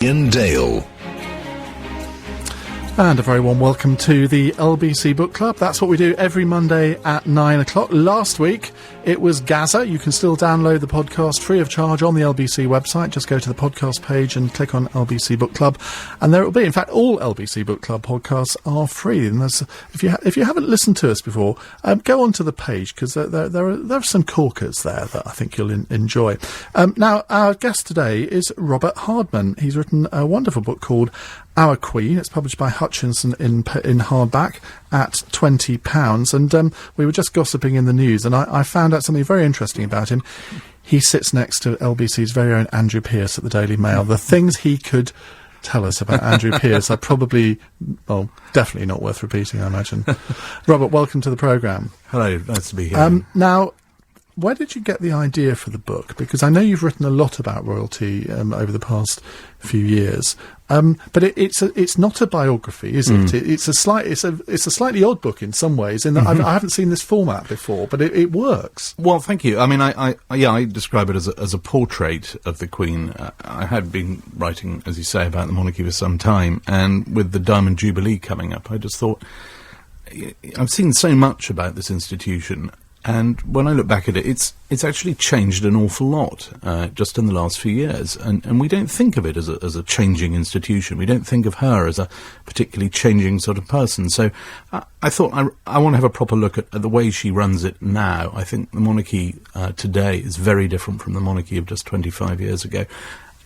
In Dale. And a very warm welcome to the LBC Book Club. That's what we do every Monday at 9 o'clock. Last week, it was Gaza. You can still download the podcast free of charge on the LBC website. Just go to the podcast page and click on LBC Book Club. And there it will be. In fact, all LBC Book Club podcasts are free. And if you haven't listened to us before, go onto the page, because there are some corkers there that I think you'll enjoy. Now, our guest today is Robert Hardman. He's written a wonderful book called Our Queen. It's published by Hutchinson in hardback at £20. And we were just gossiping in the news, and I found out something very interesting about him. He sits next to LBC's very own Andrew Pearce at the Daily Mail. The things he could tell us about Andrew Pearce are definitely not worth repeating, I imagine. Robert, welcome to the programme. Hello, nice to be here. Now, where did you get the idea for the book? Because I know you've written a lot about royalty over the past few years, but it's not a biography, is it? It's a slightly odd book in some ways. In that I haven't seen this format before, but it works. Well, thank you. I mean, I describe it as a portrait of the Queen. I had been writing, as you say, about the monarchy for some time, and with the Diamond Jubilee coming up, I just thought, I've seen so much about this institution. And when I look back at it, it's actually changed an awful lot just in the last few years. And we don't think of it as a changing institution. We don't think of her as a particularly changing sort of person. So I thought I want to have a proper look at the way she runs it now. I think the monarchy today is very different from the monarchy of just 25 years ago.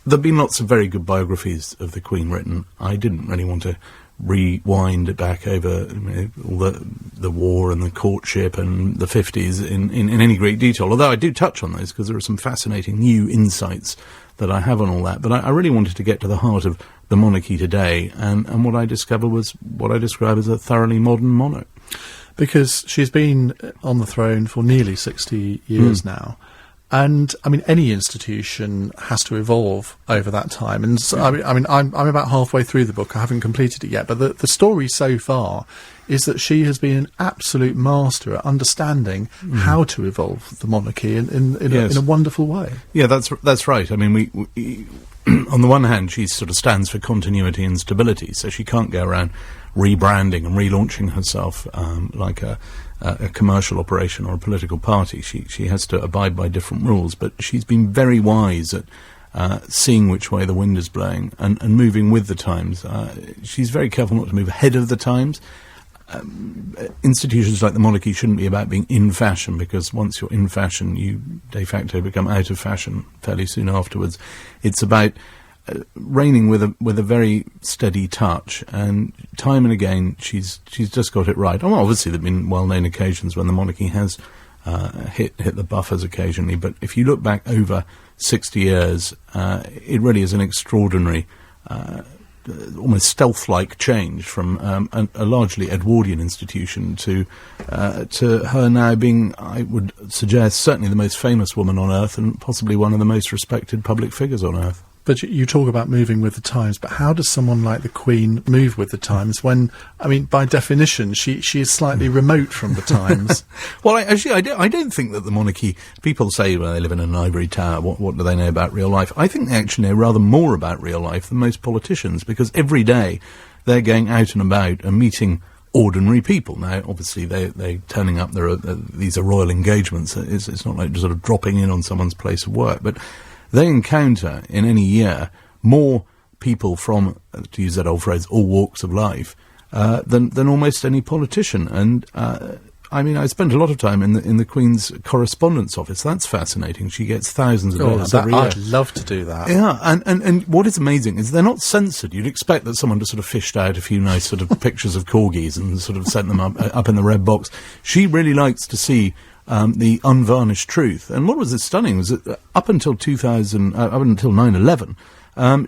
There have been lots of very good biographies of the Queen written. I didn't really want to rewind it back over all the war and the courtship and the 50s in any great detail, although I do touch on those because there are some fascinating new insights that I have on all that. But I really wanted to get to the heart of the monarchy today, and what I discovered was what I describe as a thoroughly modern monarch. Because she's been on the throne for nearly 60 years now. And, I mean, any institution has to evolve over that time. And so, I'm about halfway through the book. I haven't completed it yet. But the story so far is that she has been an absolute master at understanding how to evolve the monarchy in a wonderful way. Yeah, that's right. I mean, we on the one hand, she sort of stands for continuity and stability. So she can't go around rebranding and relaunching herself like a commercial operation or a political party. She has to abide by different rules, but she's been very wise at seeing which way the wind is blowing and moving with the times. She's very careful not to move ahead of the times. Institutions like the monarchy shouldn't be about being in fashion, because once you're in fashion, you de facto become out of fashion fairly soon afterwards. It's about reigning with a very steady touch, and time and again she's just got it right. Well, obviously there have been well-known occasions when the monarchy has hit the buffers occasionally, but if you look back over 60 years, it really is an extraordinary, almost stealth-like change from a largely Edwardian institution to her now being, I would suggest, certainly the most famous woman on earth and possibly one of the most respected public figures on earth. But you talk about moving with the times, but how does someone like the Queen move with the times when, I mean, by definition, she is slightly remote from the times? Well, I don't think that the monarchy, people say, well, they live in an ivory tower, what do they know about real life? I think they actually know rather more about real life than most politicians, because every day they're going out and about and meeting ordinary people. Now, obviously, they're turning up, these are royal engagements, it's not like just sort of dropping in on someone's place of work, but they encounter in any year more people from, to use that old phrase, all walks of life than almost any politician. And I mean, I spent a lot of time in the Queen's correspondence office. That's fascinating. She gets thousands of letters every year. I'd love to do that. Yeah, and what is amazing is they're not censored. You'd expect that someone just sort of fished out a few nice sort of pictures of corgis and sort of sent them up in the red box. She really likes to see the unvarnished truth. And what was stunning was that up until 9/11,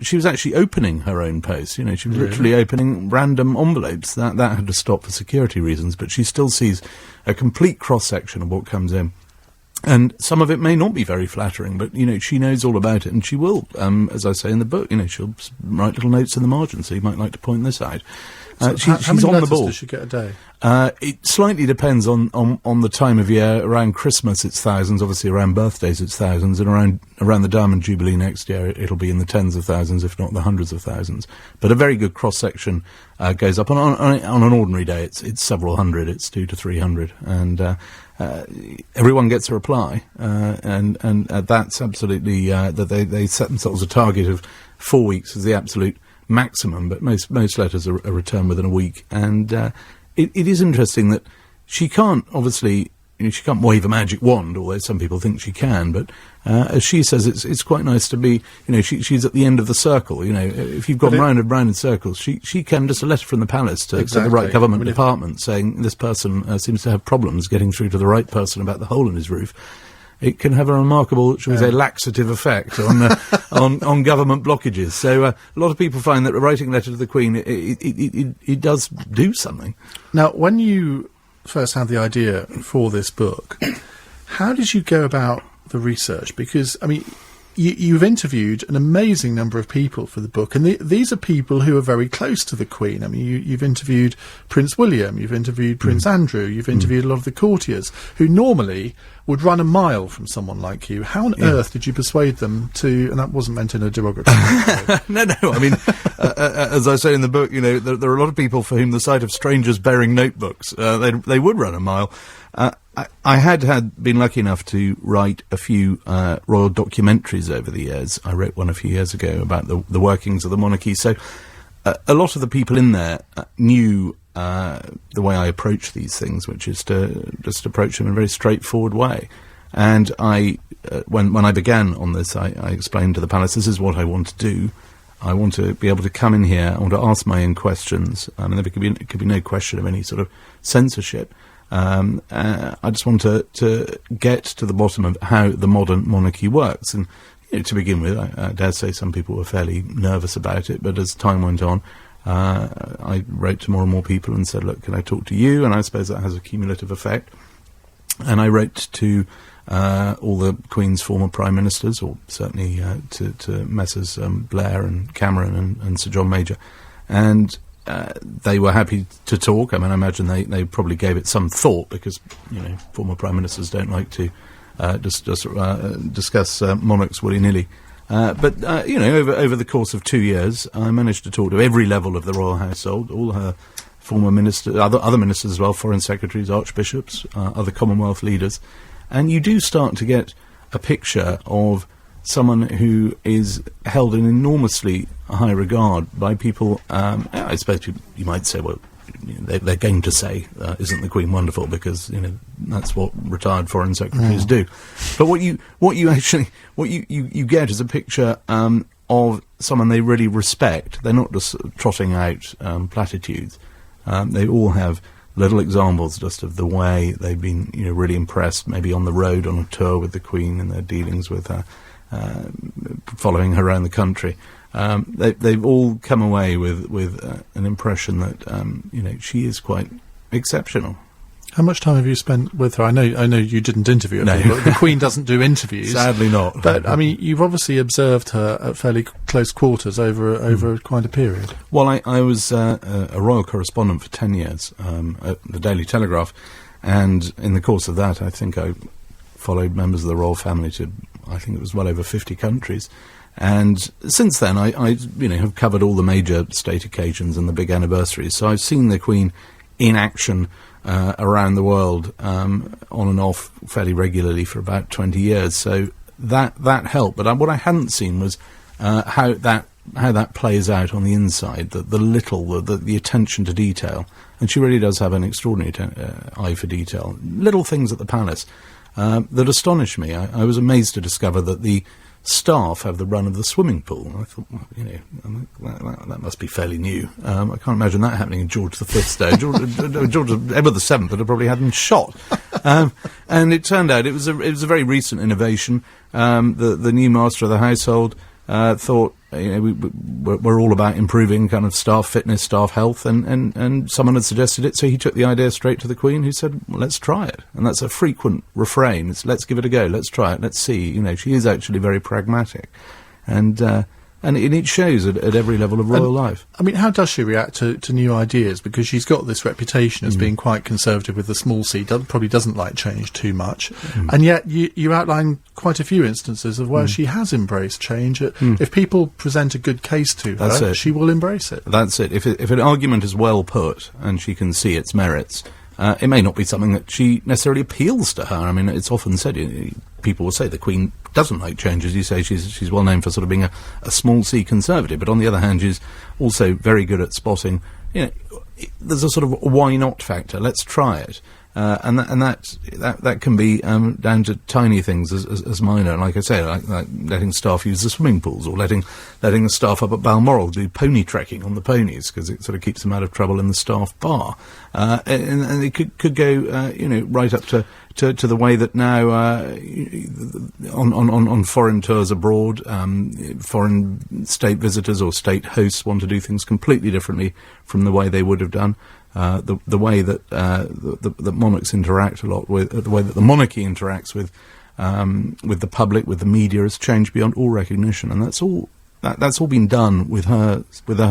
she was actually opening her own posts. You know, she was literally opening random envelopes. That had to stop for security reasons, but she still sees a complete cross-section of what comes in. And some of it may not be very flattering, but, she knows all about it, and she will, as I say in the book, she'll write little notes in the margin, so you might like to point this out. So she's how many on the letters ball. does she get a day? It slightly depends on the time of year. Around Christmas, it's thousands. Obviously, around birthdays, it's thousands. And around the Diamond Jubilee next year, it'll be in the tens of thousands, if not the hundreds of thousands. But a very good cross-section goes up. On an ordinary day, it's several hundred. It's 200 to 300. And everyone gets a reply. And that's absolutely... that they set themselves a target of 4 weeks as the absolute maximum, but most letters are returned within a week. And it is interesting that she can't, obviously, she can't wave a magic wand, although some people think she can, but as she says, it's quite nice to be, she's at the end of the circle. If you've gone round and round in circles, she can just a letter from the palace to the right government department saying this person seems to have problems getting through to the right person about the hole in his roof. It can have a remarkable, shall we say, laxative effect on government blockages. So a lot of people find that writing a letter to the Queen, it does do something. Now, when you first had the idea for this book, how did you go about the research? Because, you've interviewed an amazing number of people for the book, and these are people who are very close to the Queen. You've interviewed Prince William, you've interviewed Prince Andrew, you've interviewed a lot of the courtiers, who normally would run a mile from someone like you. How on earth did you persuade them to, and that wasn't meant in a derogatory way. No, as I say in the book, there are a lot of people for whom the sight of strangers bearing notebooks, they would run a mile. I had been lucky enough to write a few royal documentaries over the years. I wrote one a few years ago about the workings of the monarchy. So a lot of the people in there knew the way I approach these things, which is to just approach them in a very straightforward way. And when I began on this, I explained to the palace, this is what I want to do. I want to be able to come in here, I want to ask my own questions. There could be no question of any sort of censorship. I just want to get to the bottom of how the modern monarchy works. And to begin with, I dare say some people were fairly nervous about it, but as time went on, I wrote to more and more people and said, look, can I talk to you? And I suppose that has a cumulative effect. And I wrote to all the Queen's former Prime Ministers, or certainly to Messrs Blair and Cameron and Sir John Major. And they were happy to talk. I imagine they probably gave it some thought, because, former Prime Ministers don't like to discuss monarchs willy-nilly. But over the course of 2 years, I managed to talk to every level of the royal household, all her former ministers, other ministers as well, foreign secretaries, archbishops, other Commonwealth leaders. And you do start to get a picture of someone who is held in enormously high regard by people. I suppose you might say, well, they're going to say, isn't the Queen wonderful? Because that's what retired foreign secretaries do. But what you get is a picture of someone they really respect. They're not just trotting out platitudes. They all have little examples just of the way they've been, really impressed, maybe on the road on a tour with the Queen and their dealings with her, following her around the country. They've all come away with an impression that she is quite exceptional. How much time have you spent with her? I know you didn't interview her, no. But the Queen doesn't do interviews. Sadly not. But you've obviously observed her at fairly close quarters over quite a period. Well, I was a royal correspondent for 10 years at the Daily Telegraph, and in the course of that, I think I followed members of the royal family to, I think it was well over 50 countries. And since then, I have covered all the major state occasions and the big anniversaries. So I've seen the Queen in action around the world, on and off fairly regularly for about 20 years. So that helped. But what I hadn't seen was how that plays out on the inside, the attention to detail. And she really does have an extraordinary eye for detail. Little things at the palace that astonish me. I was amazed to discover that the staff have the run of the swimming pool. I thought, that must be fairly new. I can't imagine that happening in George V's day. Edward VII would have probably had them shot. And it turned out it was a very recent innovation. The new master of the household thought we're all about improving kind of staff fitness, staff health, and someone had suggested it, so he took the idea straight to the Queen, who said, well, let's try it. And that's a frequent refrain. It's let's give it a go, let's try it, let's see. You know, she is actually very pragmatic. And it shows at every level of royal life. I mean, how does she react to new ideas? Because she's got this reputation as being quite conservative with the small c, probably doesn't like change too much. And yet you outline quite a few instances of where she has embraced change. If people present a good case to her, she will embrace it. That's it. If an argument is well put and she can see its merits, it may not be something that she necessarily appeals to her. I mean, it's often said, people will say the Queen doesn't like change. As you say, she's well known for sort of being a small c conservative, but on the other hand, she's also very good at spotting, you know, there's a sort of why not factor, let's try it. And that can be down to tiny things as minor, like I say, like letting staff use the swimming pools, or letting the staff up at Balmoral do pony trekking on the ponies, because it sort of keeps them out of trouble in the staff bar. And it could go, right up to the way that now on foreign tours abroad, foreign state visitors or state hosts want to do things completely differently from the way they would have done. The way that the monarchs interact a lot with, the way that the monarchy interacts with the public, with the media, has changed beyond all recognition, and that's all been done with her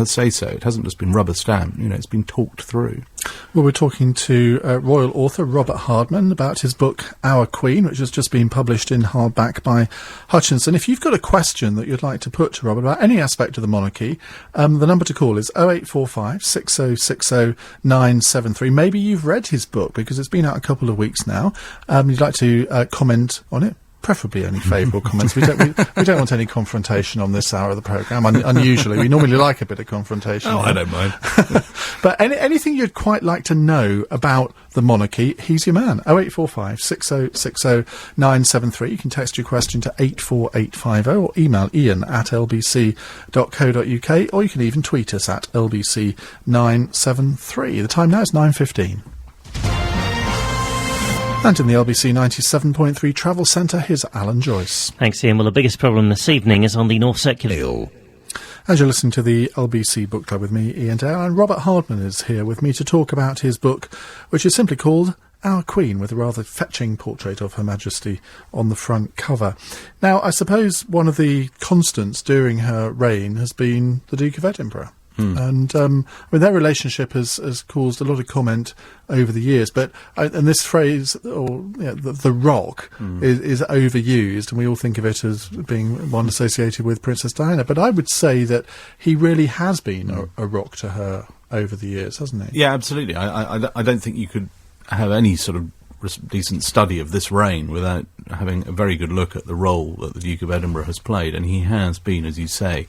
say-so. It hasn't just been rubber stamped, it's been talked through. Well, we're talking to royal author Robert Hardman about his book Our Queen, which has just been published in hardback by Hutchinson. If you've got a question that you'd like to put to Robert about any aspect of the monarchy, the number to call is 0845 6060 973. Maybe you've read his book, because it's been out a couple of weeks now. You'd like to comment on it? Preferably only favourable comments. We don't want any confrontation on this hour of the programme. Unusually, we normally like a bit of confrontation. Oh, I don't mind. But anything you'd quite like to know about the monarchy, he's your man. 0845 6060 973. You can text your question to 84850 or email ian@lbc.co.uk, or you can even tweet us at lbc973. The time now is 9:15. And in the LBC 97.3 Travel Centre, here's Alan Joyce. Thanks, Ian. Well, the biggest problem this evening is on the North Circular. As you're listening to the LBC Book Club with me, Ian Dale, and Robert Hardman is here with me to talk about his book, which is simply called Our Queen, with a rather fetching portrait of Her Majesty on the front cover. Now, I suppose one of the constants during her reign has been the Duke of Edinburgh. And their relationship has caused a lot of comment over the years. But and this phrase, the Rock, is overused, and we all think of it as being one associated with Princess Diana. But I would say that he really has been a rock to her over the years, hasn't he? Yeah, absolutely. I don't think you could have any sort of decent study of this reign without having a very good look at the role that the Duke of Edinburgh has played, and he has been, as you say,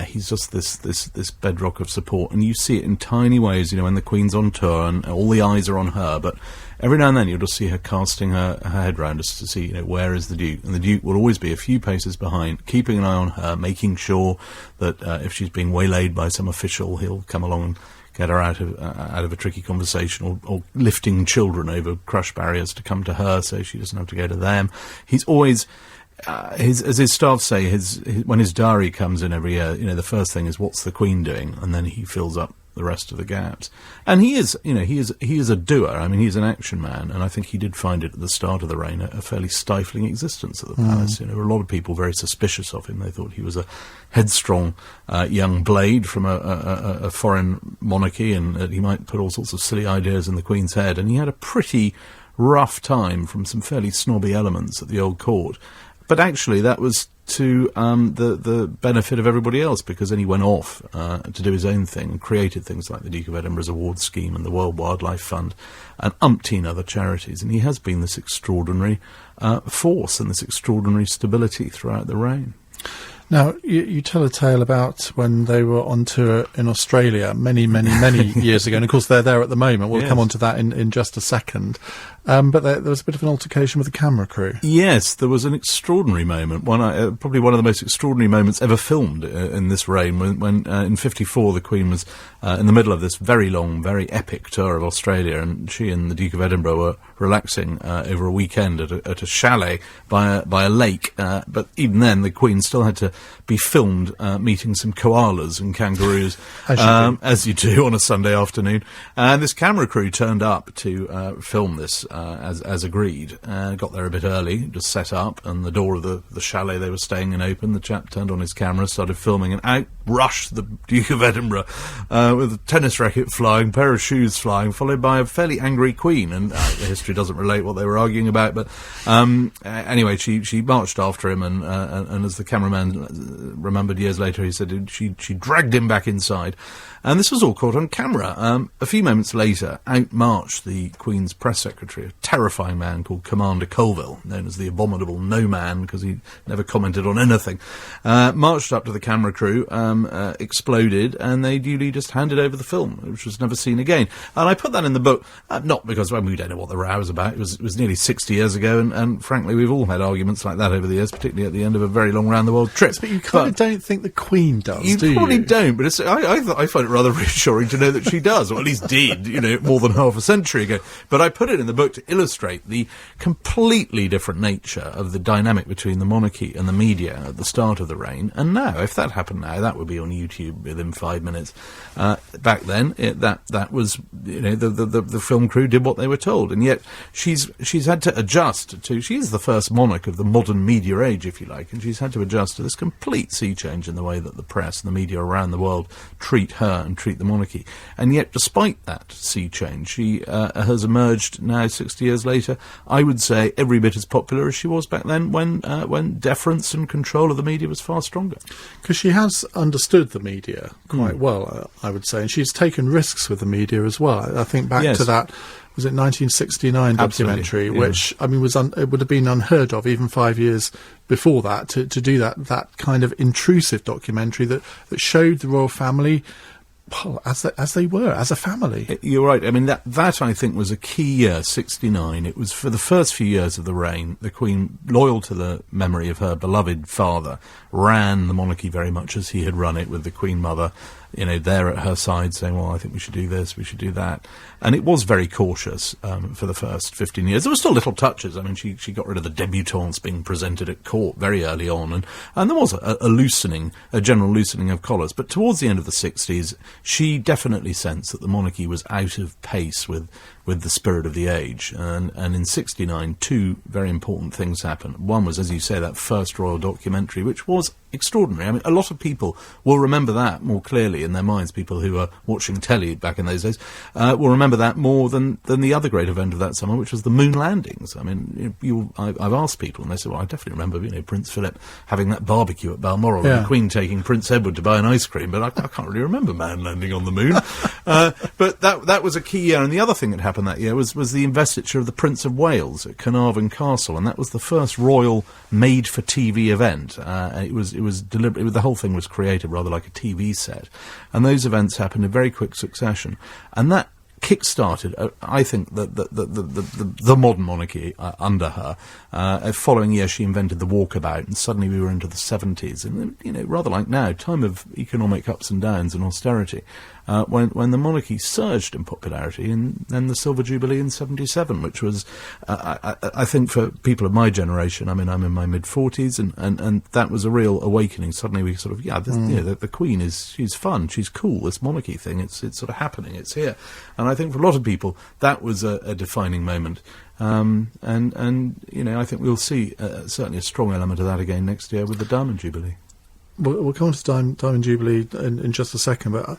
he's just this bedrock of support, and you see it in tiny ways, when the Queen's on tour and all the eyes are on her, but every now and then you'll just see her casting her head round just to see, where is the Duke, and the Duke will always be a few paces behind, keeping an eye on her, making sure that if she's being waylaid by some official, he'll come along and get her out of a tricky conversation, or lifting children over crush barriers to come to her so she doesn't have to go to them. He's always... as his staff say, when his diary comes in every year, the first thing is, what's the Queen doing? And then he fills up the rest of the gaps. And he is a doer. I mean, he's an action man, and I think he did find it at the start of the reign a fairly stifling existence at the palace. There were a lot of people very suspicious of him. They thought he was a headstrong young blade from a foreign monarchy, and that he might put all sorts of silly ideas in the Queen's head. And he had a pretty rough time from some fairly snobby elements at the old court. But actually, that was to the benefit of everybody else, because then he went off to do his own thing and created things like the Duke of Edinburgh's Awards Scheme and the World Wildlife Fund and umpteen other charities. And he has been this extraordinary force and this extraordinary stability throughout the reign. Now, you tell a tale about when they were on tour in Australia many years ago, and of course they're there at the moment. We'll come on to that in just a second. But there was a bit of an altercation with the camera crew. Yes, there was an extraordinary moment, probably one of the most extraordinary moments ever filmed in this reign, when in '54 the Queen was in the middle of this very long, very epic tour of Australia, and she and the Duke of Edinburgh were relaxing over a weekend at a chalet by a lake. But even then, the Queen still had to be filmed meeting some koalas and kangaroos, as you do on a Sunday afternoon. And this camera crew turned up to film this as agreed. Got there a bit early, just set up, and the door of the chalet they were staying in open. The chap turned on his camera, started filming, and out rushed the Duke of Edinburgh with a tennis racket flying, pair of shoes flying, followed by a fairly angry Queen. And the history doesn't relate what they were arguing about, but anyway, she marched after him, and as the cameraman remembered years later, he said she dragged him back inside. And this was all caught on camera. A few moments later, out marched the Queen's press secretary, a terrifying man called Commander Colville, known as the Abominable No Man, because he never commented on anything. Marched up to the camera crew, exploded, and they duly just handed over the film, which was never seen again. And I put that in the book, not because we don't know what the row was about. It was nearly 60 years ago, and frankly, we've all had arguments like that over the years, particularly at the end of a very long round-the-world trip. But you kind of don't think the Queen does, do you? You probably don't, but I find it rather reassuring to know that she does, or at least did, more than half a century ago. But I put it in the book to illustrate the completely different nature of the dynamic between the monarchy and the media at the start of the reign. And now, if that happened now, that would be on YouTube within 5 minutes. Back then, that was, the film crew did what they were told, and yet she's had to adjust to. She is the first monarch of the modern media age, if you like, and she's had to adjust to this complete sea change in the way that the press and the media around the world treat her and treat the monarchy. And yet, despite that sea change, she has emerged now 60 years later, I would say, every bit as popular as she was back then, when deference and control of the media was far stronger. Because she has understood the media quite well, I would say, and she's taken risks with the media as well. I think back to that, was it 1969 documentary, which, I mean, it would have been unheard of even 5 years before that, to do that kind of intrusive documentary that showed the royal family, well, as they were, as a family. You're right. I mean, that I think was a key year, 69. It was for the first few years of the reign, the Queen, loyal to the memory of her beloved father, ran the monarchy very much as he had run it, with the Queen Mother, there at her side saying, well, I think we should do this, we should do that. And it was very cautious for the first 15 years. There were still little touches. I mean, she got rid of the debutantes being presented at court very early on, and there was a general loosening of collars. But towards the end of the 60s, she definitely sensed that the monarchy was out of pace with the spirit of the age. And in 69, two very important things happened. One was, as you say, that first royal documentary, which was extraordinary. I mean, a lot of people will remember that more clearly in their minds. People who were watching telly back in those days will remember that more than the other great event of that summer, which was the moon landings. I mean, I've asked people, and they say, well, I definitely remember, Prince Philip having that barbecue at Balmoral, and the Queen taking Prince Edward to buy an ice cream, but I can't really remember man landing on the moon. But that was a key year. And the other thing that happened that year was the investiture of the Prince of Wales at Carnarvon Castle, and that was the first royal made-for-TV event. It was deliberate. The whole thing was created rather like a TV set, and those events happened in very quick succession, and that kick-started, I think, the modern monarchy under her. Following year, she invented the walkabout, and suddenly we were into the 70s, and rather like now, time of economic ups and downs and austerity. When the monarchy surged in popularity, and then the Silver Jubilee in 77, which was, I think, for people of my generation, I mean, I'm in my mid-40s, and that was a real awakening. Suddenly we sort of, the Queen she's fun, she's cool, this monarchy thing, it's sort of happening, it's here. And I think for a lot of people, that was a defining moment. And I think we'll see certainly a strong element of that again next year with the Diamond Jubilee. We'll come on to Diamond Jubilee in just a second, but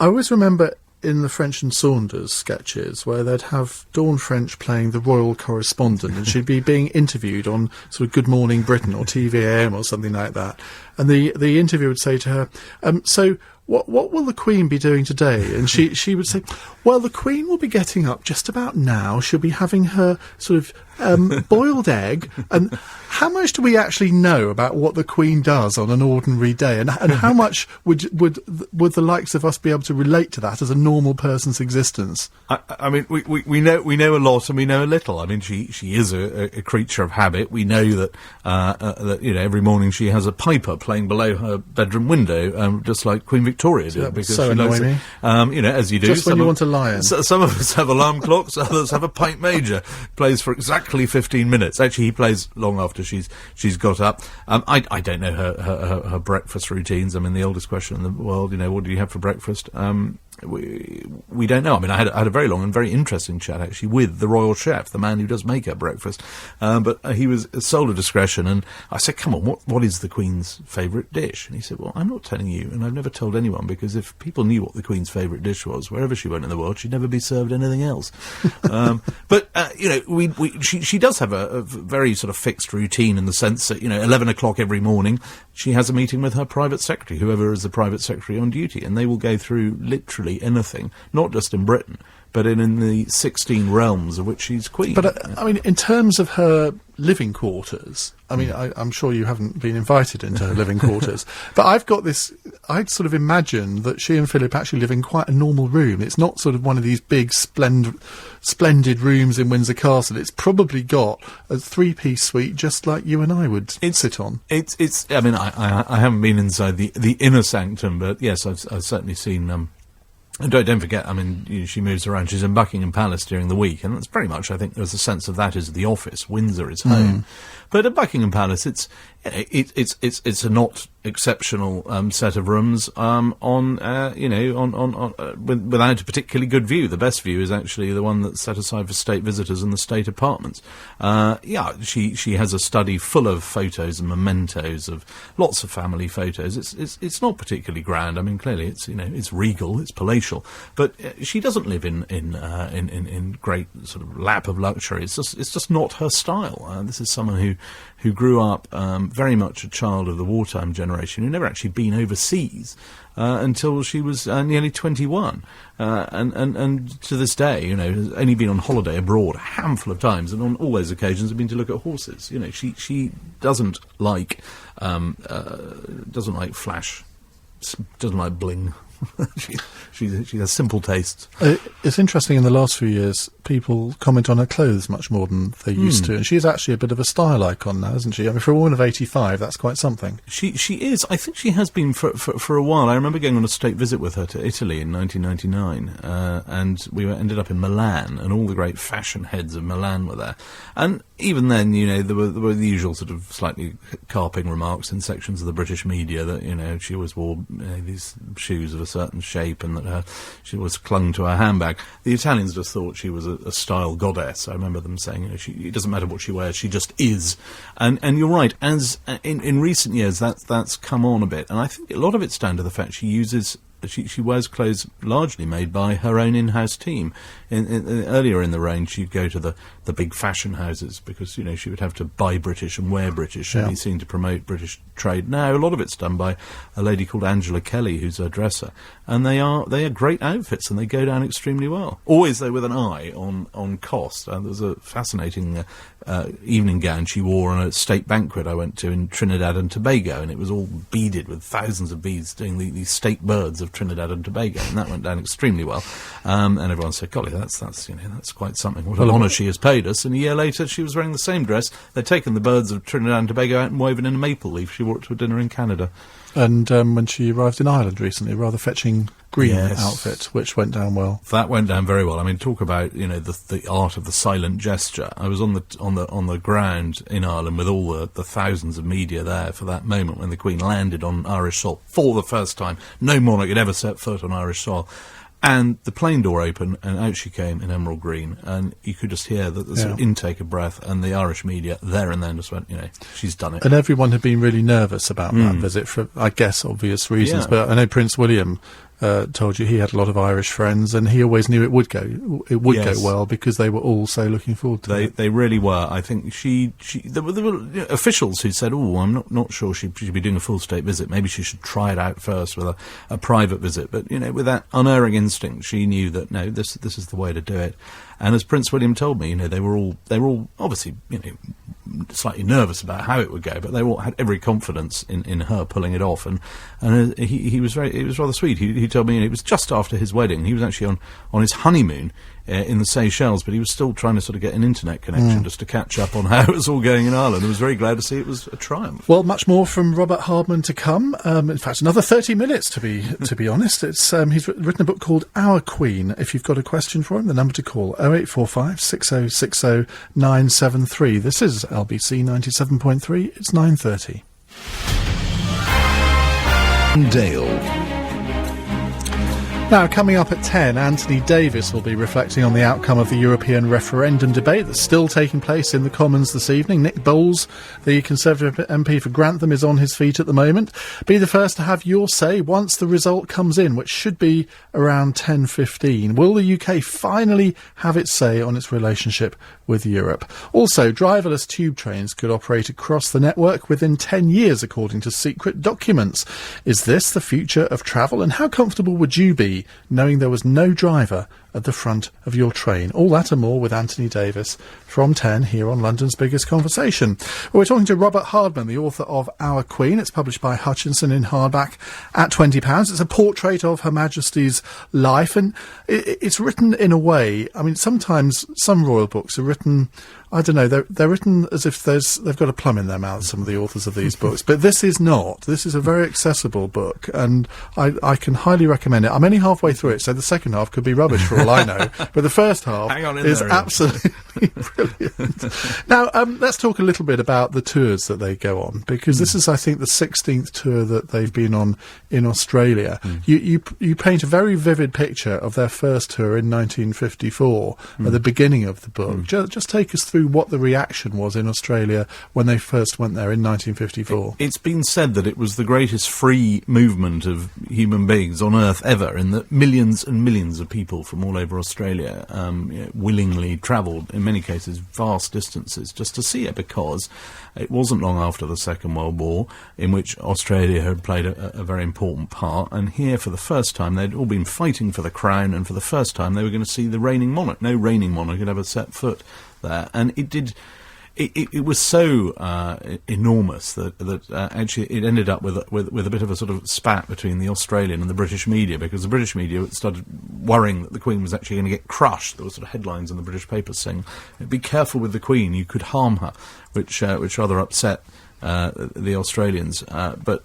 I always remember in the French and Saunders sketches where they'd have Dawn French playing the royal correspondent, and she'd be being interviewed on sort of Good Morning Britain or TVAM or something like that. And the interviewer would say to her, so what will the Queen be doing today? And she would say, well, the Queen will be getting up just about now. She'll be having her sort of boiled egg. And how much do we actually know about what the Queen does on an ordinary day? And how much would the likes of us be able to relate to that as a normal person's existence? I mean, we know a lot and we know a little. I mean, she is a creature of habit. We know that every morning she has a piper playing below her bedroom window, just like Queen Victoria did. Because so annoying me. As you do. Just when you want a lion. Some of us have alarm clocks, others have a pipe major. Plays for exactly 15 minutes. Actually, he plays long after she's got up. I don't know her breakfast routines. I mean, the oldest question in the world, what do you have for breakfast? We don't know. I mean, I had a very long and very interesting chat, actually, with the royal chef, the man who does make her breakfast. But he was sole of discretion, and I said, come on, what is the Queen's favourite dish? And he said, well, I'm not telling you, and I've never told anyone, because if people knew what the Queen's favourite dish was, wherever she went in the world, she'd never be served anything else. But she does have a very sort of fixed routine in the sense that, 11 o'clock every morning, she has a meeting with her private secretary, whoever is the private secretary on duty, and they will go through literally anything, not just in Britain, but in the 16 realms of which she's Queen. But, I mean, in terms of her living quarters, I mean, I'm sure you haven't been invited into her living quarters, but I'd sort of imagine that she and Philip actually live in quite a normal room. It's not sort of one of these big splendid rooms in Windsor Castle. It's probably got a 3-piece suite just like you and I would sit on. I mean, I haven't been inside the inner sanctum, but yes, I've certainly seen... Don't forget, I mean, she moves around. She's in Buckingham Palace during the week, and that's very much, I think, there's a sense of that is the office. Windsor is home. But at Buckingham Palace, it's a not exceptional set of rooms without a particularly good view. The best view is actually the one that's set aside for state visitors and the state apartments. She has a study full of photos and mementos of lots of family photos. It's not particularly grand. I mean, clearly it's regal, it's palatial, but she doesn't live in great sort of lap of luxury. It's just not her style. This is someone who grew up very much a child of the wartime generation, who never actually been overseas until she was nearly 21, and to this day, has only been on holiday abroad a handful of times, and on all those occasions have been to look at horses. She doesn't like flash, doesn't like bling. She has simple tastes. It's interesting, in the last few years, people comment on her clothes much more than they used to, and she's actually a bit of a style icon now, isn't she? I mean, for a woman of 85, that's quite something. She is. I think she has been for a while. I remember going on a state visit with her to Italy in 1999, and we ended up in Milan, and all the great fashion heads of Milan were there. And even then, there were the usual sort of slightly carping remarks in sections of the British media that, she always wore these shoes of a certain shape, and that she was clung to her handbag. The Italians just thought she was a style goddess. I remember them saying, it doesn't matter what she wears, she just is. And you're right, as in recent years, that's come on a bit, and I think a lot of it's down to the fact she wears clothes largely made by her own in-house team. Earlier in the reign, she'd go to the big fashion houses because, she would have to buy British and wear British and be seen to promote British trade. Now, a lot of it's done by a lady called Angela Kelly, who's her dresser, and they are great outfits, and they go down extremely well. Always, though, with an eye on cost. There was a fascinating evening gown she wore on a state banquet I went to in Trinidad and Tobago, and it was all beaded with thousands of beads doing these state birds of Trinidad and Tobago, and that went down extremely well. And everyone said, golly, that's quite something. What an honour she has paid us. And a year later, she was wearing the same dress. They'd taken the birds of Trinidad and Tobago out and woven in a maple leaf. She wore it to a dinner in Canada. And when she arrived in Ireland recently, a rather fetching green outfit, which went down well. That went down very well. I mean, talk about the art of the silent gesture. I was on the ground in Ireland with all the thousands of media there for that moment when the Queen landed on Irish soil for the first time. No monarch had ever set foot on Irish soil. And the plane door opened, and out she came in emerald green, and you could just hear the sort of intake of breath, and the Irish media there and then just went, she's done it. And everyone had been really nervous about that visit for, I guess, obvious reasons. Yeah. But I know Prince William told you he had a lot of Irish friends, and he always knew it would go Yes. go well because they were all so looking forward to it. They really were. I think there were officials who said, "Oh, I'm not sure she should be doing a full state visit. Maybe she should try it out first with a private visit." But with that unerring instinct, she knew that no, this is the way to do it. And as Prince William told me, they were all obviously slightly nervous about how it would go, but they all had every confidence in her pulling it off. And it was rather sweet. He told me it was just after his wedding. He was actually on his honeymoon in the Seychelles, but he was still trying to sort of get an internet connection just to catch up on how it was all going in Ireland. I was very glad to see it was a triumph. Well, much more from Robert Hardman to come. In fact, another 30 minutes to be honest. It's he's written a book called Our Queen. If you've got a question for him, the number to call 0845 6060 973. This is LBC 97.3. It's 9:30. Dale. Now, coming up at 10, Anthony Davis will be reflecting on the outcome of the European referendum debate that's still taking place in the Commons this evening. Nick Bowles, the Conservative MP for Grantham, is on his feet at the moment. Be the first to have your say once the result comes in, which should be around 10:15. Will the UK finally have its say on its relationship with Europe? Also, driverless tube trains could operate across the network within 10 years, according to secret documents. Is this the future of travel? And how comfortable would you be knowing there was no driver at the front of your train? All that and more with Anthony Davis from 10 here on London's Biggest Conversation. We're talking to Robert Hardman, the author of Our Queen. It's published by Hutchinson in hardback at £20. It's a portrait of Her Majesty's life, and it's written in a way, I mean, sometimes some royal books are written, I don't know, they're written as if they've got a plum in their mouth, some of the authors of these books. But this is not. This is a very accessible book, and I can highly recommend it. I'm only halfway through it, so the second half could be rubbish for all I know. But the first half is absolutely brilliant. Now, let's talk a little bit about the tours that they go on, because this is, I think, the 16th tour that they've been on in Australia. You paint a very vivid picture of their first tour in 1954 at the beginning of the book. Just take us through what the reaction was in Australia when they first went there in 1954. It's been said that it was the greatest free movement of human beings on Earth ever, in that millions and millions of people from all over Australia willingly travelled, in many cases, vast distances just to see it, because it wasn't long after the Second World War in which Australia had played a very important part, and here for the first time they'd all been fighting for the crown, and for the first time they were going to see the reigning monarch. No reigning monarch had ever set foot there, and it was so enormous that actually it ended up with a bit of a sort of spat between the Australian and the British media, because the British media started worrying that the Queen was actually going to get crushed. There were sort of headlines in the British papers saying, "Be careful with the Queen, you could harm her," which rather upset the Australians. But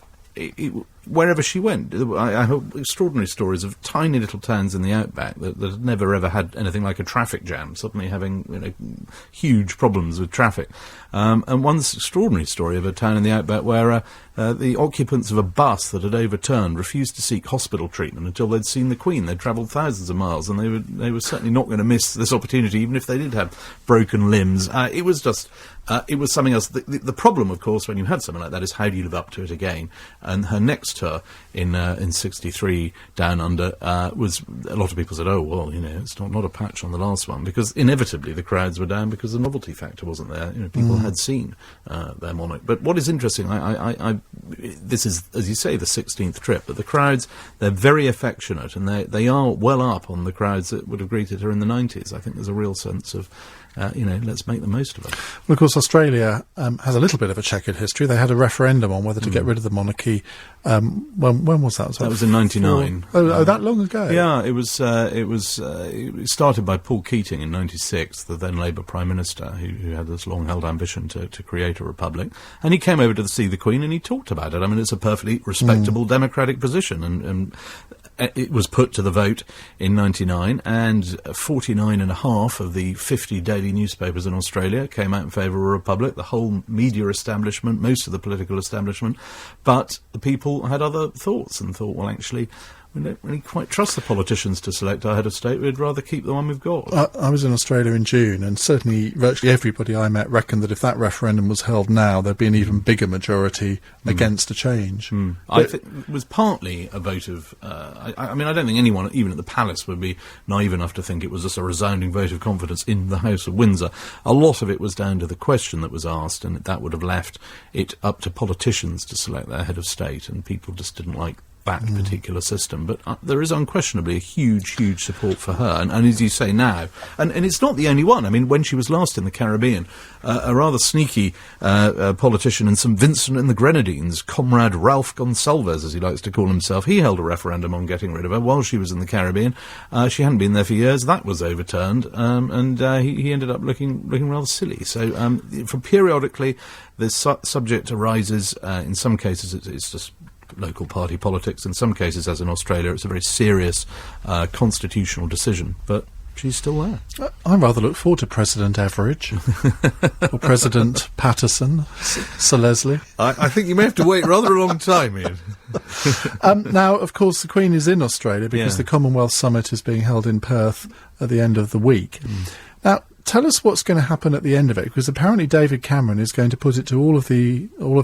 wherever she went, I heard extraordinary stories of tiny little towns in the outback that had never ever had anything like a traffic jam, suddenly having huge problems with traffic. And one extraordinary story of a town in the outback where the occupants of a bus that had overturned refused to seek hospital treatment until they'd seen the Queen. They'd travelled thousands of miles, and they were certainly not going to miss this opportunity, even if they did have broken limbs. It was just it was something else. The problem, of course, when you have something like that is how do you live up to it again? And her next tour in 63 Down Under was, a lot of people said, oh, well, it's not a patch on the last one, because inevitably the crowds were down because the novelty factor wasn't there. People had seen their monarch. But what is interesting, this is, as you say, the 16th trip, but the crowds, they're very affectionate, and they are well up on the crowds that would have greeted her in the 90s. I think there's a real sense of let's make the most of it. Well, of course, Australia has a little bit of a checkered history. They had a referendum on whether to get rid of the monarchy. When was that? That was in 99. Oh, that long ago? Yeah, it started by Paul Keating in 96, the then Labour Prime Minister, who had this long-held ambition to create a republic. And he came over to see the Queen and he talked about it. I mean, it's a perfectly respectable democratic position, and it was put to the vote in 99, and 49.5 of the 50 daily newspapers in Australia came out in favour of a republic, the whole media establishment, most of the political establishment. But the people had other thoughts and thought, well, actually, we don't really quite trust the politicians to select our head of state. We'd rather keep the one we've got. I was in Australia in June, and certainly virtually everybody I met reckoned that if that referendum was held now, there'd be an even bigger majority against a change. I think it was partly a vote of, I mean, I don't think anyone, even at the palace, would be naive enough to think it was just a resounding vote of confidence in the House of Windsor. A lot of it was down to the question that was asked, and that would have left it up to politicians to select their head of state, and people just didn't like that particular system. But there is unquestionably a huge support for her, and as you say now, and it's not the only one. I mean, when she was last in the Caribbean, a rather sneaky politician in St Vincent and the Grenadines, Comrade Ralph Gonsalves, as he likes to call himself, he held a referendum on getting rid of her while she was in the Caribbean. She hadn't been there for years. That was overturned, and he ended up looking rather silly. So from periodically, this subject arises. In some cases, it's just local party politics. In some cases, as in Australia, it's a very serious constitutional decision, but she's still there. I rather look forward to President Everidge or President Patterson, Sir Leslie. I think you may have to wait rather a long time, Ian. Now, of course, the Queen is in Australia because the Commonwealth Summit is being held in Perth at the end of the week. Now, tell us what's going to happen at the end of it, because apparently David Cameron is going to put it to all of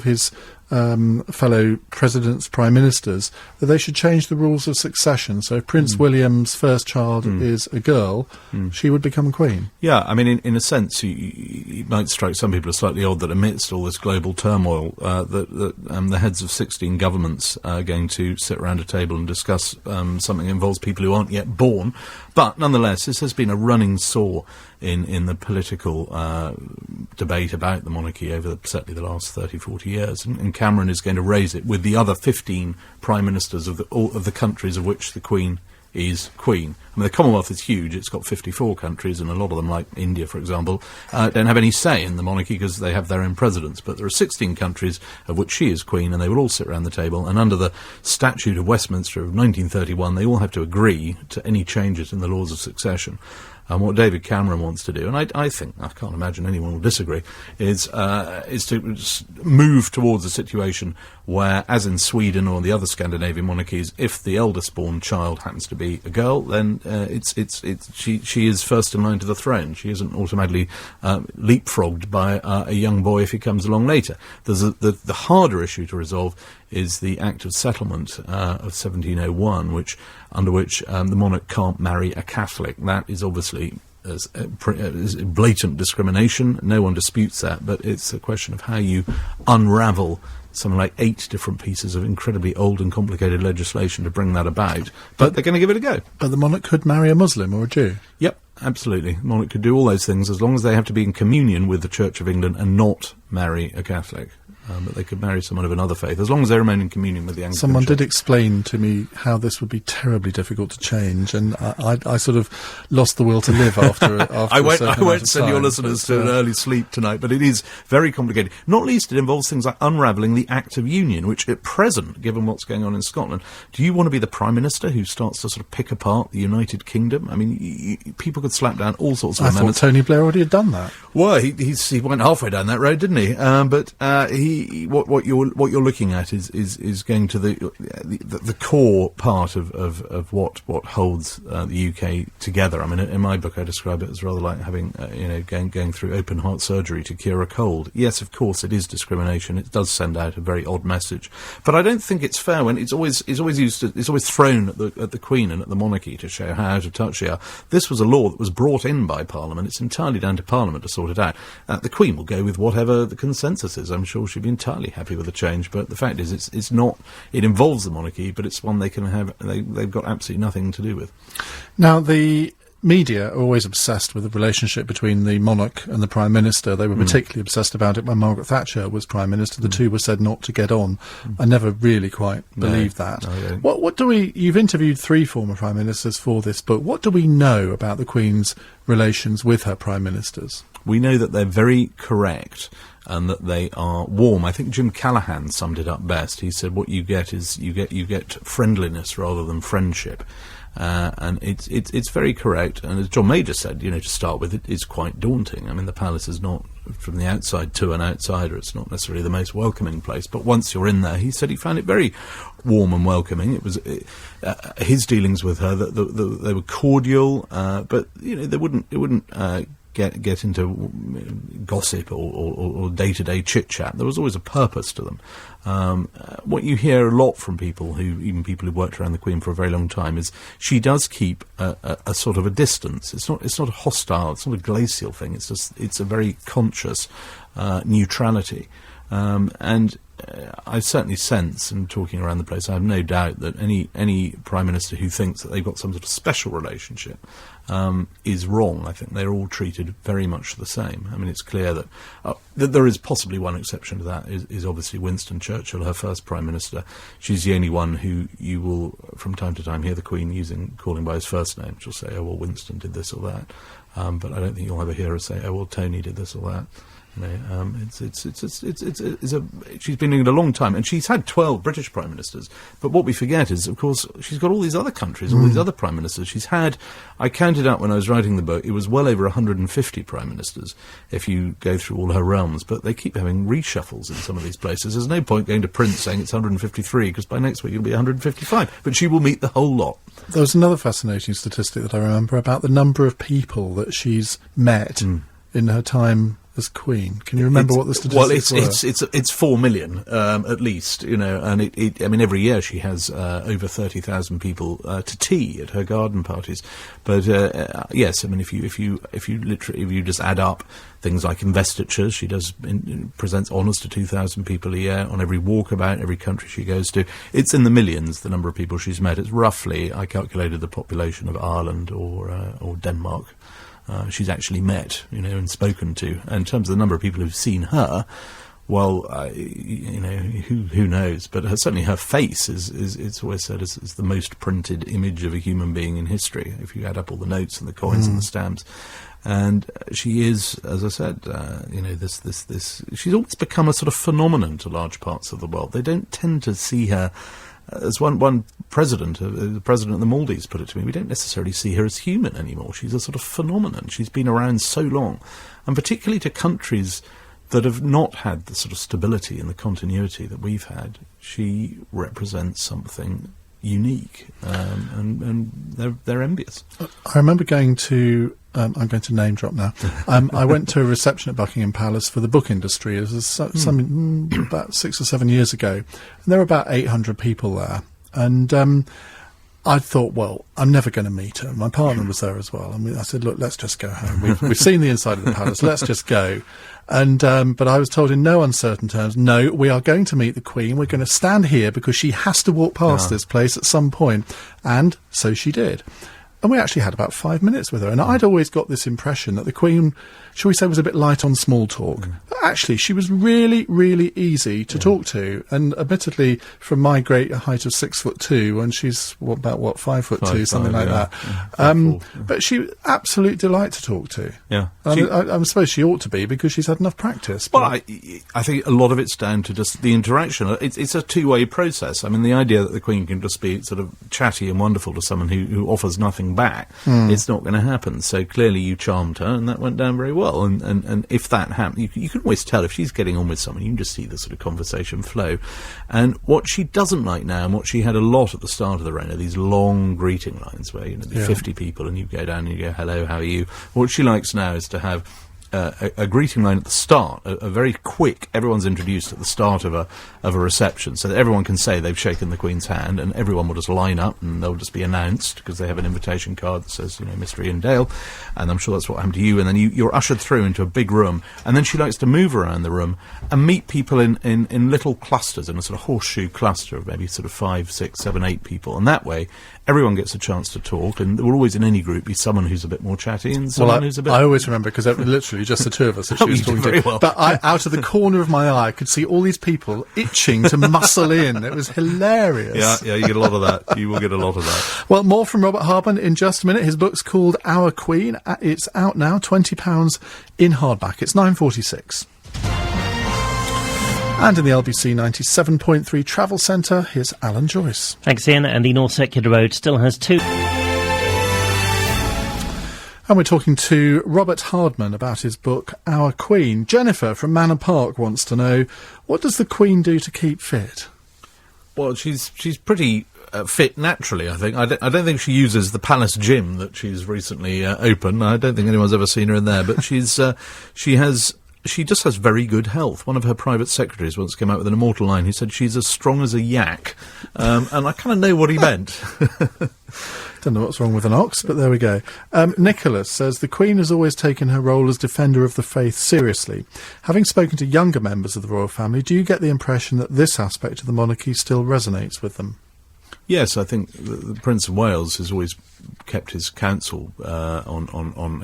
his fellow presidents, prime ministers, that they should change the rules of succession. So if Prince William's first child is a girl, she would become queen. Yeah, I mean, in a sense, it might strike some people as slightly odd that amidst all this global turmoil, the heads of 16 governments are going to sit around a table and discuss something that involves people who aren't yet born. But nonetheless, this has been a running sore in the political debate about the monarchy over certainly the last 30, 40 years. And Cameron is going to raise it with the other 15 prime ministers of the countries of which the Queen is Queen. I mean, the Commonwealth is huge. It's got 54 countries, and a lot of them, like India, for example, don't have any say in the monarchy because they have their own presidents. But there are 16 countries of which she is Queen, and they will all sit around the table. And under the Statute of Westminster of 1931, they all have to agree to any changes in the laws of succession. And what David Cameron wants to do, and I think, I can't imagine anyone will disagree, is to move towards a situation where, as in Sweden or the other Scandinavian monarchies, if the eldest born child happens to be a girl, then she is first in line to the throne. She isn't automatically leapfrogged by a young boy if he comes along later. There's the harder issue to resolve is the Act of Settlement of 1701, under which the monarch can't marry a Catholic. That is obviously blatant discrimination. No one disputes that, but it's a question of how you unravel something like 8 different pieces of incredibly old and complicated legislation to bring that about. But they're going to give it a go. But the monarch could marry a Muslim or a Jew? Yep, absolutely. The monarch could do all those things as long as they have to be in communion with the Church of England and not marry a Catholic. But they could marry someone of another faith, as long as they remain in communion with the Anglican Someone Church. did explain to me how this would be terribly difficult to change, and I sort of lost the will to live after I won't send your listeners to an early sleep tonight, but it is very complicated. Not least, it involves things like unravelling the Act of Union, which at present, given what's going on in Scotland, do you want to be the Prime Minister who starts to sort of pick apart the United Kingdom? I mean, people could slap down all sorts of amendments. I thought Tony Blair already had done that. Well, he went halfway down that road, didn't he? But what you're looking at is going to the core part of what holds the UK together. I mean, in my book, I describe it as rather like having going through open heart surgery to cure a cold. Yes, of course, it is discrimination. It does send out a very odd message, but I don't think it's fair when it's always thrown at the Queen and at the monarchy to show how out of touch they are. This was a law that was brought in by Parliament. It's entirely down to Parliament to sort it out. The Queen will go with whatever the consensus is. I'm sure she'll be entirely happy with the change, but the fact is it's not, it involves the monarchy, but it's one they can have, they've got absolutely nothing to do with. Now, the media are always obsessed with the relationship between the monarch and the Prime Minister. They were particularly obsessed about it when Margaret Thatcher was Prime Minister. The two were said not to get on. I never really quite believed that. No, What do you've interviewed 3 former Prime Ministers for this book. What do we know about the Queen's relations with her Prime Ministers? We know that they're very correct and that they are warm. I think Jim Callaghan summed it up best. He said what you get is you get friendliness rather than friendship. And it's very correct. And as John Major said, to start with, it's quite daunting. I mean, the palace is not, from the outside to an outsider, it's not necessarily the most welcoming place. But once you're in there, he said he found it very warm and welcoming. It was his dealings with her that they were cordial, but they wouldn't get into gossip or day-to-day chit-chat. There was always a purpose to them. What you hear a lot from people who've worked around the Queen for a very long time, is she does keep a sort of a distance. It's not a hostile, it's not a glacial thing. It's a very conscious neutrality. And I certainly sense, and talking around the place, I have no doubt that any Prime Minister who thinks that they've got some sort of special relationship is wrong. I think they're all treated very much the same. I mean, it's clear that there is possibly one exception to that, is obviously Winston Churchill, her first Prime Minister. She's the only one who you will, from time to time, hear the Queen calling by his first name. She'll say, oh, well, Winston did this or that. But I don't think you'll ever hear her say, oh, well, Tony did this or that. You know, she's been doing it a long time, and she's had 12 British Prime Ministers. But what we forget is, of course, she's got all these other countries, all these other Prime Ministers. She's had, I counted out when I was writing the book, it was well over 150 Prime Ministers, if you go through all her realms. But they keep having reshuffles in some of these places. There's no point going to print saying it's 153, because by next week it'll be 155. But she will meet the whole lot. There was another fascinating statistic that I remember about the number of people that she's met in her time as Queen. Can you remember what the statistics were? It's 4 million at least, you know, and I mean, every year she has over 30,000 people to tea at her garden parties. But yes, I mean, if you just add up things like investitures, she does presents honours to 2,000 people a year on every walkabout, every country she goes to. It's in the millions, the number of people she's met. It's roughly, I calculated, the population of Ireland or Denmark. She's actually met, you know, and spoken to. And in terms of the number of people who've seen her, well, you know, who knows? But certainly her face is it's always said is the most printed image of a human being in history, if you add up all the notes and the coins and the stamps. And she is, as I said, you know, this. She's almost become a sort of phenomenon to large parts of the world. They don't tend to see her. As one president, the president of the Maldives put it to me, we don't necessarily see her as human anymore. She's a sort of phenomenon. She's been around so long, and particularly to countries that have not had the sort of stability and the continuity that we've had, she represents something unique, and they're envious. I remember going to, I'm going to name drop now, I went to a reception at Buckingham Palace for the book industry. It was about 6 or 7 years ago, and there were about 800 people there, and I thought, well, I'm never going to meet her. My partner was there as well, and I said, look, let's just go home. We've seen the inside of the palace, let's just go. And but I was told in no uncertain terms, no, we are going to meet the Queen. We're going to stand here because she has to walk past this place at some point. And so she did. And we actually had about 5 minutes with her. And I'd always got this impression that the Queen, shall we say, was a bit light on small talk. But actually, she was really, really easy to talk to. And admittedly, from my great height of 6'2", and she's about 5'2", something like that. But she was absolute delight to talk to. Yeah. I suppose she ought to be, because she's had enough practice. Well, I think a lot of it's down to just the interaction. It's a two-way process. I mean, the idea that the Queen can just be sort of chatty and wonderful to someone who offers nothing back, it's not going to happen. So clearly you charmed her, and that went down very well. And if that happened, you can always tell if she's getting on with someone. You can just see the sort of conversation flow. And what she doesn't like now, and what she had a lot at the start of the reign, are these long greeting lines where, you know, the 50 people, and you go down and you go, hello, how are you? What she likes now is to have a greeting line at the start, a very quick, everyone's introduced at the start of a reception, so that everyone can say they've shaken the Queen's hand, and everyone will just line up and they'll just be announced, because they have an invitation card that says, you know, Mr. Ian Dale, and I'm sure that's what happened to you. And then you're ushered through into a big room, and then she likes to move around the room and meet people in little clusters, in a sort of horseshoe cluster of maybe sort of 5, 6, 7, 8 people, and that way everyone gets a chance to talk, and there will always in any group be someone who's a bit more chatty and someone who's a bit... I always remember, because literally just the two of us that she was talking to. Well. But out of the corner of my eye, I could see all these people itching to muscle in. It was hilarious. Yeah, you get a lot of that. You will get a lot of that. Well, more from Robert Hardman in just a minute. His book's called Our Queen. It's out now, £20 in hardback. It's 9:46. And in the LBC 97.3 Travel Centre, here's Alan Joyce. Thanks, Ian. And the North Circular Road still has 2... And we're talking to Robert Hardman about his book, Our Queen. Jennifer from Manor Park wants to know, what does the Queen do to keep fit? Well, she's pretty fit naturally, I think. I don't think she uses the palace gym that she's recently opened. I don't think anyone's ever seen her in there, but she just has very good health. One of her private secretaries once came out with an immortal line. He said, she's as strong as a yak. And I kind of know what he meant. Don't know what's wrong with an ox, but there we go. Nicholas says, the Queen has always taken her role as defender of the faith seriously. Having spoken to younger members of the royal family, do you get the impression that this aspect of the monarchy still resonates with them? Yes, I think the Prince of Wales has always kept his counsel on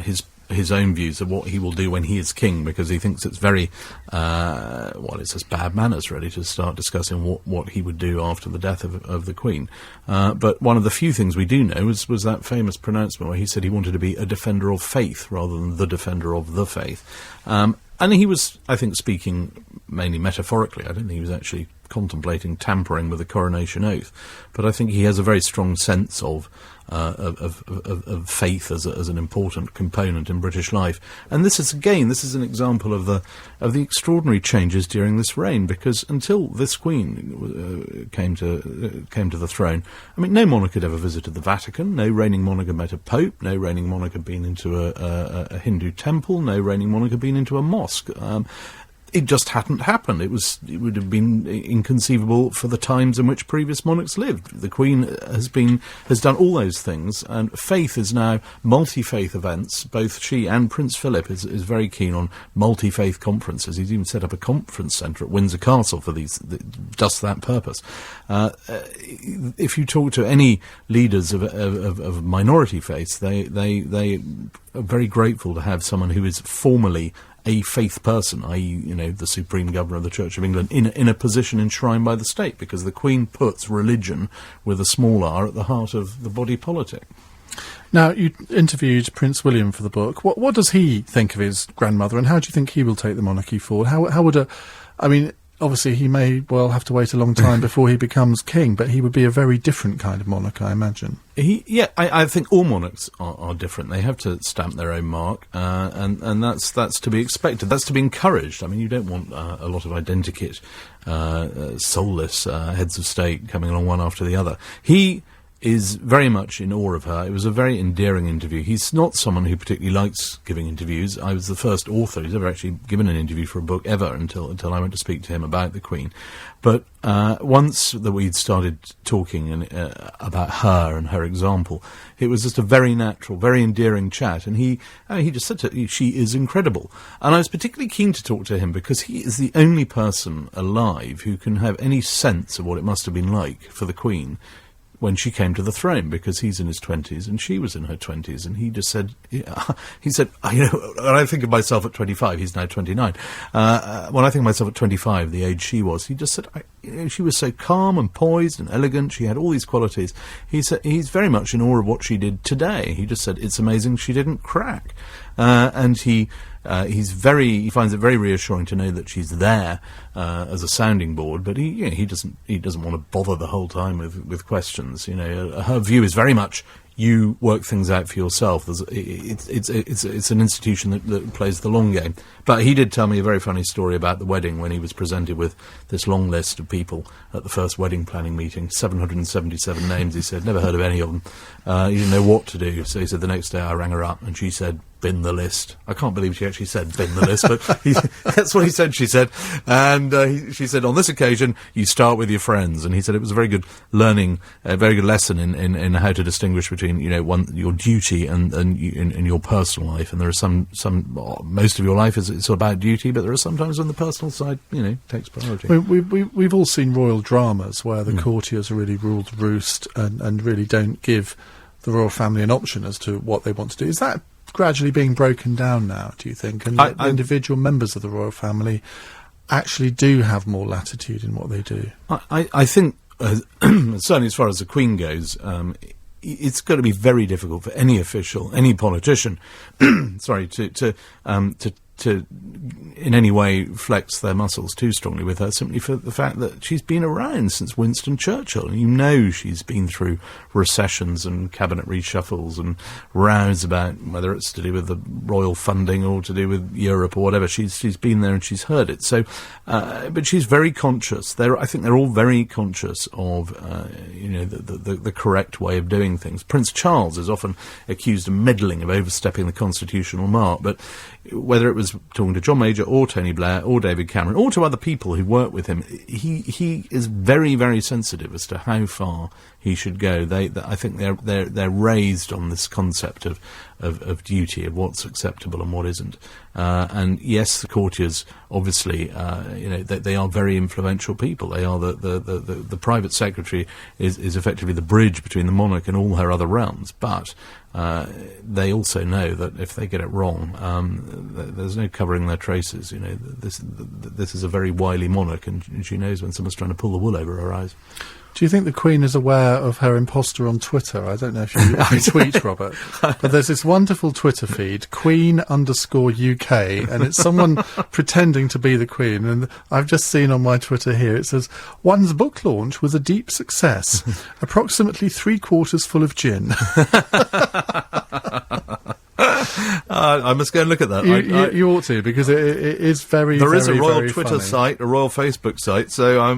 his own views of what he will do when he is king, because he thinks it's very, it's just bad manners, really, to start discussing what he would do after the death of the Queen. But one of the few things we do know was that famous pronouncement where he said he wanted to be a defender of faith rather than the defender of the faith. And he was, I think, speaking mainly metaphorically. I don't think he was actually contemplating tampering with the coronation oath. But I think he has a very strong sense of faith as an important component in British life. And this is an example of the extraordinary changes during this reign, because until this Queen came to the throne, I mean, no monarch had ever visited the Vatican, no reigning monarch had met a pope, no reigning monarch had been into a Hindu temple, no reigning monarch had been into a mosque. It just hadn't happened. It would have been inconceivable for the times in which previous monarchs lived. The Queen has done all those things, and faith is now multi-faith events. Both she and Prince Philip is very keen on multi-faith conferences. He's even set up a conference centre at Windsor Castle for just that purpose. If you talk to any leaders of minority faiths, they are very grateful to have someone who is formally a faith person, i.e., the Supreme Governor of the Church of England, in a position enshrined by the state, because the Queen puts religion, with a small r, at the heart of the body politic. Now, you interviewed Prince William for the book. What does he think of his grandmother, and how do you think he will take the monarchy forward? How would obviously he may well have to wait a long time before he becomes king, but he would be a very different kind of monarch, I imagine. I think all monarchs are different. They have to stamp their own mark, and that's to be expected. That's to be encouraged. I mean, you don't want a lot of identikit, soulless heads of state coming along one after the other. He is very much in awe of her. It was a very endearing interview. He's not someone who particularly likes giving interviews. I was the first author who's ever actually given an interview for a book ever until I went to speak to him about the Queen. But once that we'd started talking about her and her example, it was just a very natural, very endearing chat. And he just said to her, she is incredible. And I was particularly keen to talk to him because he is the only person alive who can have any sense of what it must have been like for the Queen when she came to the throne, because he's in his 20s and she was in her 20s, and he just said, when I think of myself at 25, he's now 29, when I think of myself at 25, the age she was, he just said, she was so calm and poised and elegant, she had all these qualities. He said he's very much in awe of what she did today. He just said, it's amazing she didn't crack. And he finds it very reassuring to know that she's there as a sounding board, but he doesn't want to bother the whole time with questions. Her view is very much, you work things out for yourself. It's an institution that plays the long game. But he did tell me a very funny story about the wedding when he was presented with this long list of people at the first wedding planning meeting, 777 names. He said, never heard of any of them. He didn't know what to do. So he said, the next day I rang her up and she said, bin the list. I can't believe she actually said bin the list, but that's what he said, she said. And she said, on this occasion, you start with your friends. And he said it was a very good learning, a very good lesson in how to distinguish between, your duty and your personal life. And there are most of your life it's about duty, but there are sometimes when the personal side, takes priority. We've all seen royal dramas where the courtiers are really ruled roost and really don't give the royal family an option as to what they want to do. Is that gradually being broken down now, do you think? And the individual members of the royal family actually do have more latitude in what they do? I think, certainly as far as the Queen goes, it's going to be very difficult for any official, any politician, to to in any way flex their muscles too strongly with her, simply for the fact that she's been around since Winston Churchill. And you know she's been through recessions and cabinet reshuffles and rows about whether it's to do with the royal funding or to do with Europe or whatever. She's been there and she's heard it. So, but she's very conscious. I think they're all very conscious of the correct way of doing things. Prince Charles is often accused of meddling, of overstepping the constitutional mark, but whether it was talking to John Major or Tony Blair or David Cameron or to other people who work with him, he is very, very sensitive as to how far he should go. I think they're raised on this concept of duty, of what's acceptable and what isn't. And yes, the courtiers obviously, they are very influential people. They are the private secretary is effectively the bridge between the monarch and all her other realms. But they also know that if they get it wrong, there's no covering their traces. This is a very wily monarch, and she knows when someone's trying to pull the wool over her eyes. Do you think the Queen is aware of her imposter on Twitter? I don't know if you tweet, Robert, but there's this wonderful Twitter feed, Queen_UK, and it's someone pretending to be the Queen. And I've just seen on my Twitter here, it says, one's book launch was a deep success, approximately 3/4 full of gin. I must go and look at that. You ought to, because it is very. There is a royal very Twitter funny. site, a royal Facebook site. So I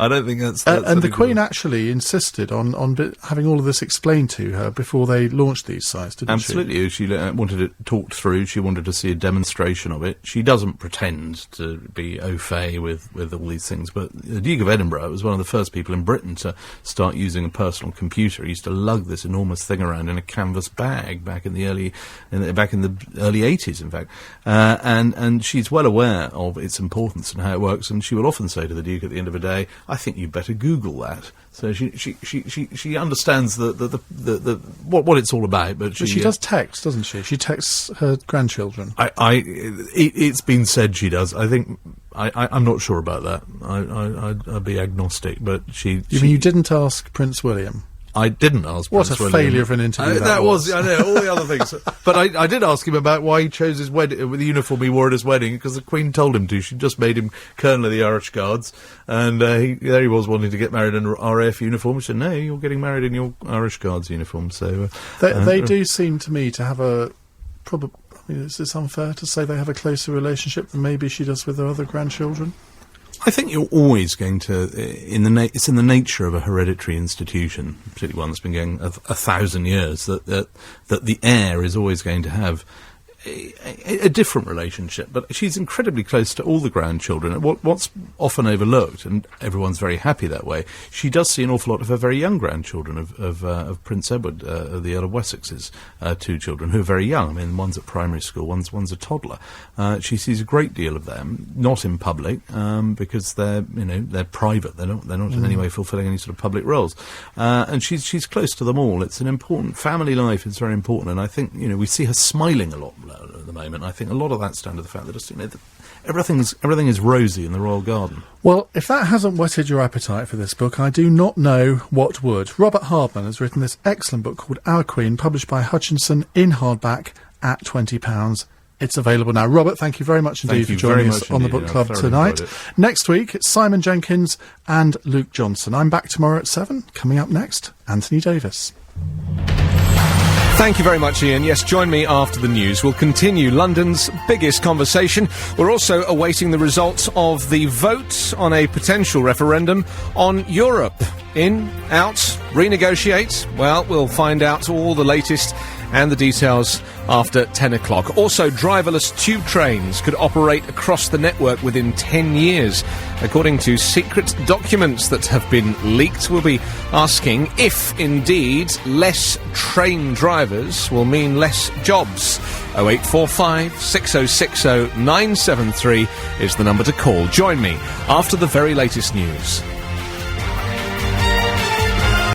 don't think that's. And the Queen actually insisted on having all of this explained to her before they launched these sites, didn't she? Absolutely. She wanted it talked through. She wanted to see a demonstration of it. She doesn't pretend to be au fait with all these things. But the Duke of Edinburgh was one of the first people in Britain to start using a personal computer. He used to lug this enormous thing around in a canvas bag back in the early 80s, in fact. And she's well aware of its importance and how it works. And she will often say to the Duke at the end of the day, "I think you'd better Google that." So she understands what it's all about. But she does text, doesn't she? She texts her grandchildren. It's been said she does. I think I'm not sure about that. I'd be agnostic, but she. You mean you didn't ask Prince William? I didn't ask What Prince a William. failure of an interview that was. I know, all the other things. But I did ask him about why he chose his wedding, with the uniform he wore at his wedding, because the Queen told him to. She just made him Colonel of the Irish Guards, and there he was wanting to get married in an RAF uniform. She said, "No, you're getting married in your Irish Guards uniform." So they do seem to me to have is this unfair to say they have a closer relationship than maybe she does with her other grandchildren? I think you're always going to, it's in the nature of a hereditary institution, particularly one that's been going 1,000 years, that the heir is always going to have a different relationship. But she's incredibly close to all the grandchildren. What's often overlooked, and everyone's very happy that way, she does see an awful lot of her very young grandchildren, of Prince Edward, of the Earl of Wessex's 2 children, who are very young. I mean, one's at primary school, one's a toddler. She sees a great deal of them, not in public, because they're private. They're not in any way fulfilling any sort of public roles. And she's close to them all. It's an important family life. It's very important. And I think we see her smiling a lot at the moment. I think a lot of that's down to the fact that everything is rosy in the royal garden. Well, if that hasn't whetted your appetite for this book, I do not know what would. Robert Hardman has written this excellent book called Our Queen, published by Hutchinson in hardback at £20. It's available now. Robert, thank you very much indeed for joining us on the Book Club tonight. Next week, it's Simon Jenkins and Luke Johnson. I'm back tomorrow at 7. Coming up next, Anthony Davis. Thank you very much, Ian. Yes, join me after the news. We'll continue London's biggest conversation. We're also awaiting the results of the vote on a potential referendum on Europe. In, out, renegotiate? Well, we'll find out all the latest and the details after 10 o'clock. Also, driverless tube trains could operate across the network within 10 years. According to secret documents that have been leaked, we'll be asking if, indeed, less train drivers will mean less jobs. 0845 6060 973 is the number to call. Join me after the very latest news.